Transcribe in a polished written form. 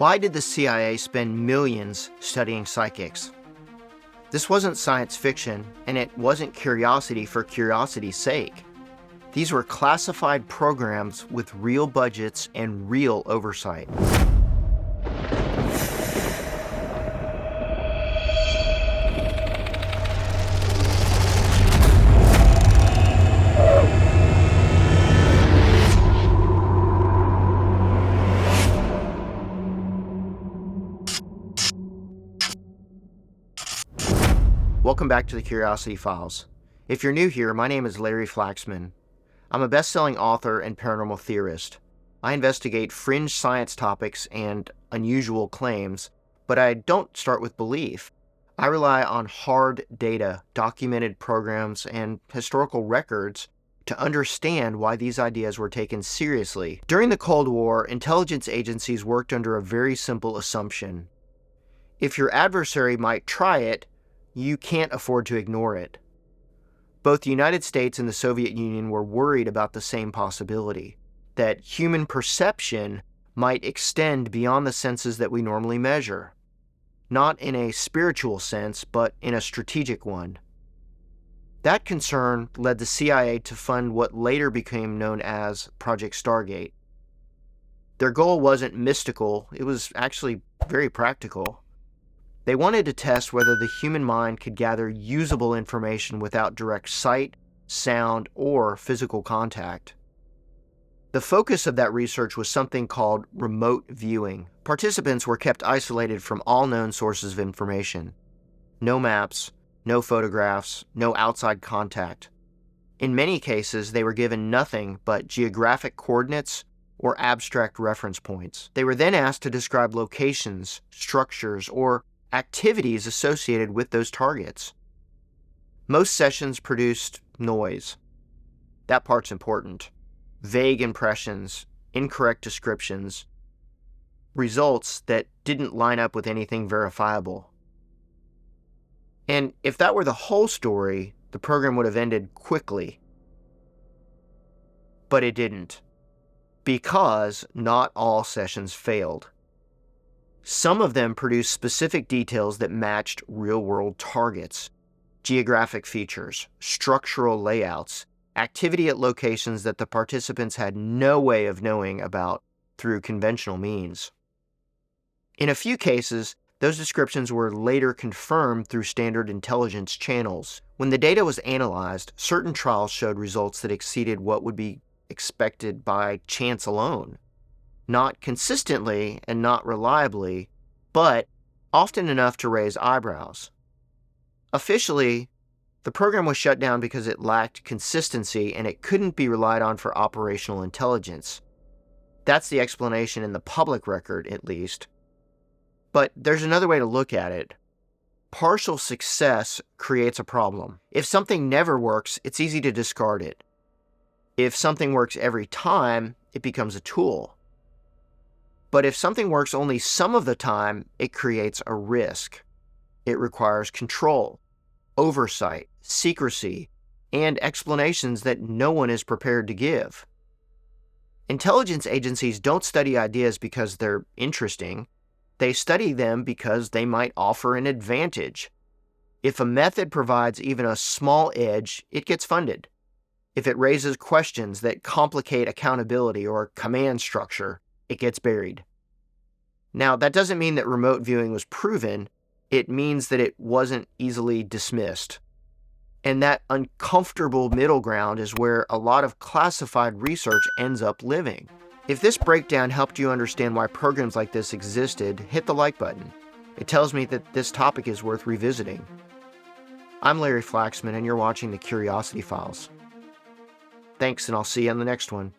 Why did the CIA spend millions studying psychics? This wasn't science fiction, and it wasn't curiosity for curiosity's sake. These were classified programs with real budgets and real oversight. Welcome back to the Curiosity Files. If you're new here, my name is Larry Flaxman. I'm a best-selling author and paranormal theorist. I investigate fringe science topics and unusual claims, but I don't start with belief. I rely on hard data, documented programs, and historical records to understand why these ideas were taken seriously. During the Cold War, intelligence agencies worked under a very simple assumption. If your adversary might try it, you can't afford to ignore it. Both the United States and the Soviet Union were worried about the same possibility, that human perception might extend beyond the senses that we normally measure, not in a spiritual sense, but in a strategic one. That concern led the CIA to fund what later became known as Project Stargate. Their goal wasn't mystical, it was actually very practical. They wanted to test whether the human mind could gather usable information without direct sight, sound, or physical contact. The focus of that research was something called remote viewing. Participants were kept isolated from all known sources of information. No maps, no photographs, no outside contact. In many cases, they were given nothing but geographic coordinates or abstract reference points. They were then asked to describe locations, structures, or activities associated with those targets. Most sessions produced noise. That part's important. Vague impressions, incorrect descriptions, results that didn't line up with anything verifiable. And if that were the whole story, the program would have ended quickly. But it didn't, because not all sessions failed. Some of them produced specific details that matched real-world targets, geographic features, structural layouts, activity at locations that the participants had no way of knowing about through conventional means. In a few cases, those descriptions were later confirmed through standard intelligence channels. When the data was analyzed, certain trials showed results that exceeded what would be expected by chance alone. Not consistently and not reliably, but often enough to raise eyebrows. Officially, the program was shut down because it lacked consistency and it couldn't be relied on for operational intelligence. That's the explanation in the public record, at least. But there's another way to look at it. Partial success creates a problem. If something never works, it's easy to discard it. If something works every time, it becomes a tool. But if something works only some of the time, it creates a risk. It requires control, oversight, secrecy, and explanations that no one is prepared to give. Intelligence agencies don't study ideas because they're interesting. They study them because they might offer an advantage. If a method provides even a small edge, it gets funded. If it raises questions that complicate accountability or command structure, it gets buried. Now, that doesn't mean that remote viewing was proven. It means that it wasn't easily dismissed. And that uncomfortable middle ground is where a lot of classified research ends up living. If this breakdown helped you understand why programs like this existed, hit the like button. It tells me that this topic is worth revisiting. I'm Larry Flaxman, and you're watching the Curiosity Files. Thanks, and I'll see you on the next one.